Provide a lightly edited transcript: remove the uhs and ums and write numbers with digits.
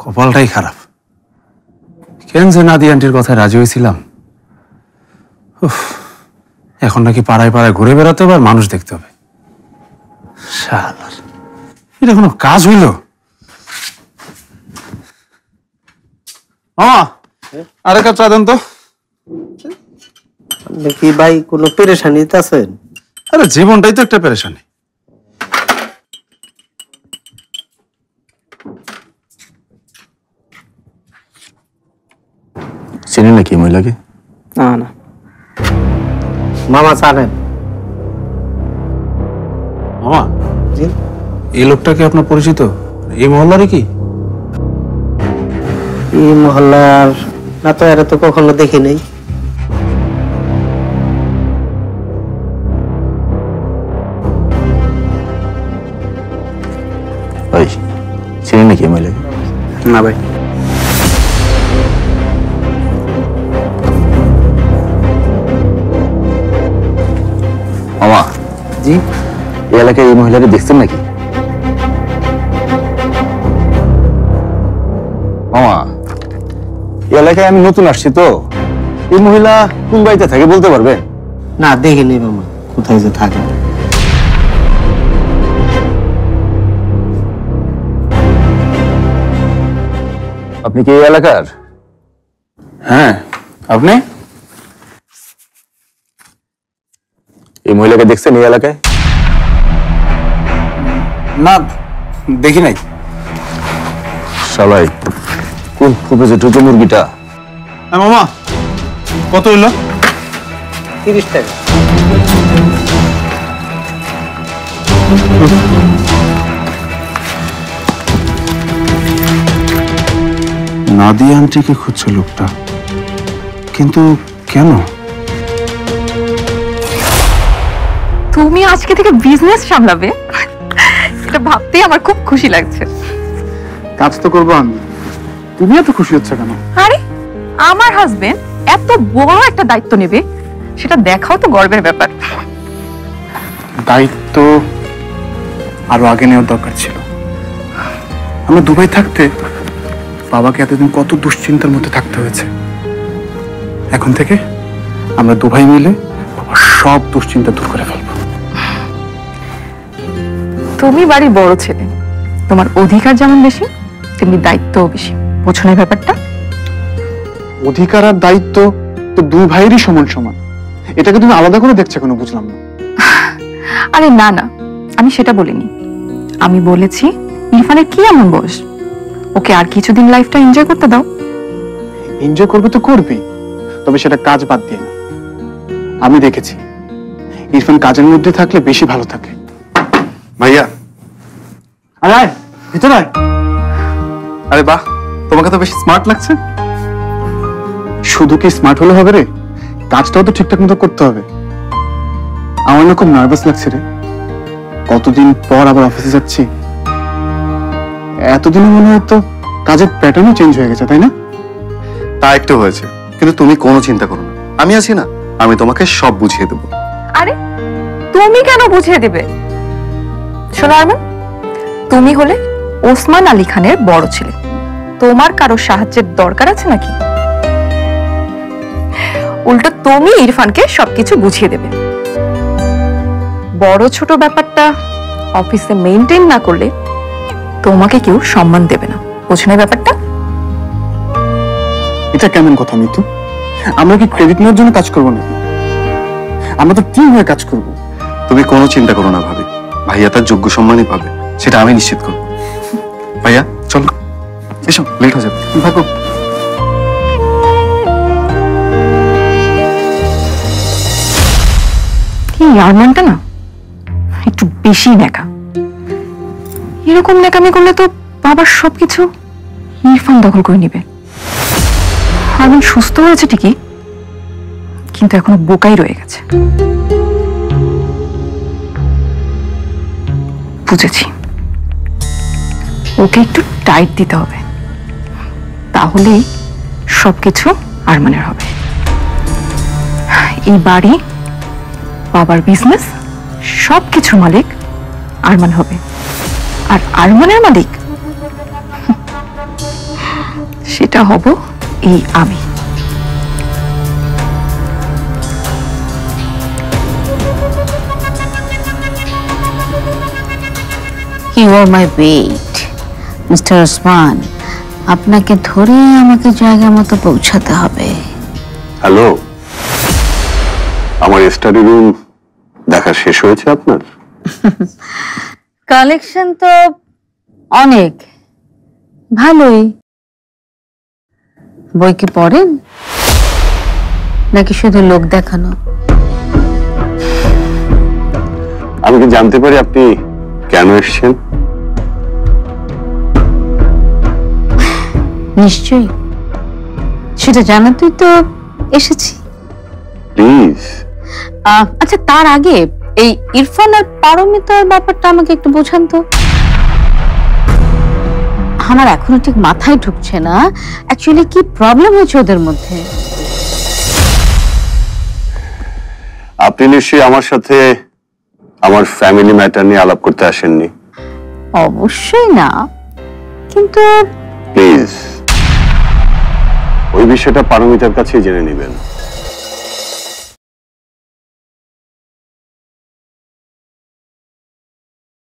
কপালটাই খারাপ। কেন যে নাদিয়া আন্টির কথায় রাজি হয়েছিলাম। এখন নাকি পাড়ায় পাড়ায় ঘুরে বেড়াতে হবে আর মানুষ দেখতে হবে। শালার, এটা কোনো কাজ হইল? আরে কাপ চা দেন তো। কি ভাই কোনো পেরেশানিতে আছেন? আরে জীবনটাই তো একটা পেরেশানি। চিনি নাকি মহিলাকে? না না, মামা জানেন। মামা, এই লোকটাকে আপনার পরিচিত? এই মহল্লারই কি? এই মহল্লার না তো, এরা তো কখনো দেখি নাই। ভাই চিনি নাকি এই মহিলাকে? না ভাই। মামা জি, এই এলাকায় এই মহিলাকে দেখছেন নাকি? মামা, এই এলাকায় আমি নতুন আসছি তো, এই মহিলা কোন বাড়িতে থাকে বলতে পারবেন? না দেখিনি মামা, কোথায় যে থাকে। আপনি কি এই এলাকার? হ্যাঁ, আপনি এই মহিলাকে দেখছেন এই এলাকায়? না, দেখি নাই। সবাই কোন খুবই যে টুকু মুরগিটা। মামা কত হইল? 30 টাকা। নাদিয়া আন্টিকে খুঁজছে লোকটা, কিন্তু কেন? তুমি আজকে থেকে বিজনেস সামলাবে, এটা ভাবতেই আমার খুব খুশি লাগছে। কাজ তো করবো আমি, তুমি এত খুশি হচ্ছে কেন? আরে আমার হাজবেন্ড এত বড় একটা দায়িত্ব নেবে, সেটা দেখাও তো গর্বের ব্যাপার। দায়িত্ব আরো আগে নেওয়ার দরকার ছিল। আমরা দুবাই থাকতে বাবাকে এতদিন কত দুশ্চিন্তার মধ্যে থাকতে হয়েছে। এখন থেকে আমরা দুবাই মিলে বাবার সব দুশ্চিন্তা দূর করে ফেলবো। তুমি বাড়ির বড় ছেলে, তোমার অধিকার যেমন বেশি তেমনি দায়িত্বও বেশি, বোঝো না ব্যাপারটা? অধিকার আর দায়িত্ব তো দুই ভাইয়েরই সমান সমান, এটাকে তুমি আলাদা করে দেখছো কেন বুঝলাম না। আরে না না, আমি সেটা বলিনি। আমি বলেছি ইরফানের কি এমন বয়স, ওকে আর কিছুদিন লাইফটা এনজয় করতে দাও। এনজয় করবে তো করবেই, তবে সেটা কাজ বাদ দিয়ে না। আমি দেখেছি ইরফান কাজের মধ্যে থাকলে বেশি ভালো থাকে। ভাইয়া, আরে আয় ভিতরে আয়। আরে বাহ, তোমাকে তো বেশ স্মার্ট লাগছে। শুধু কি স্মার্ট হলে হবে রে, কাজটাও তো ঠিকঠাক মতো করতে হবে। আমার না খুব নার্ভাস লাগছে রে, কতদিন পর আবার অফিসে যাচ্ছি। এতদিনে মনে হয় তো কাজের প্যাটার্নও চেঞ্জ হয়ে গেছে, তাই না? তা একটু হয়েছে, কিন্তু তুমি কোনো চিন্তা করো না, আমি আছি না, আমি তোমাকে সব বুঝিয়ে দেবো। আরে তুমি কেন বুঝিয়ে দিবে? শোনো আরমান, তুমি হলে ওসমান আলী খানের বড় ছেলে, তোমার কারো সাহায্যের দরকার আছে নাকি? উল্টো তুমি ইরফানকে সবকিছু বুঝিয়ে দেবে। বড় ছোট ব্যাপারটা অফিসে মেইনটেইন না করলে তোমাকে কেউ সম্মান দেবে না, বোঝো না ব্যাপারটা? এটা কেমন কথা মিতু? আমরা কি ক্রেডিট নেওয়ার জন্য কাজ করবো নাকি? আমরা তো টিম হয়ে কাজ করবো। তুমি কোনো চিন্তা করো না ভাবি, ভাইয়া তার যোগ্য সম্মানই পাবে, সেটা আমি নিশ্চিত করবো। ভাইয়া চলো, এসো, লেট হয়ে যাবে। থাকো। এই আরমানটা না একটু বেশি নেকা। এরকম নেকামি করলে তো বাবার সবকিছু ইরফান দখল করে নিবে। আরমান সুস্থ হয়েছে ঠিকই, কিন্তু এখনো বোকাই রয়ে গেছে। বুঝেছি, ওকে একটু টাইট দিতে হবে, তাহলেই সবকিছু আরমানের হবে। এই বাড়ি, বাবার বিজনেস সব কিছুর মালিক আরমান হবে, আর আরমানের মালিক সেটা হব এই আমি। You are my weight, mister Osman. আপনাকে ধরে আমাকে জায়গা মতো পৌঁছাতে হবে। হ্যালো, আমার স্টাডি রুম দেখা শেষ হয়েছে আপনার? কালেকশন তো অনেক ভালোই। বই কি পড়েন নাকি শুধু লোক দেখানো? আমি কি জানতে পারি আপনি কেন এসেছেন? নিশ্চয়ই, সেটা জানাতেই তো এসেছি। প্লিজ। আচ্ছা, তার আগে এই ইরফান আর পারমিতার ব্যাপারটা আমাকে একটু বোঝান তো। আমার এখনো ঠিক মাথায় ঢুকছে না অ্যাকচুয়ালি কি প্রবলেম হয়েছে ওদের মধ্যে। আপনি নিশ্চয়ই আমার সাথে আমার ফ্যামিলি ম্যাটার নিয়ে আলাপ করতে আসেননি? অবশ্যই না, কিন্তু প্লিজ ওই বিষয়টা পারমিতার কাছেই জেনে নেবেন।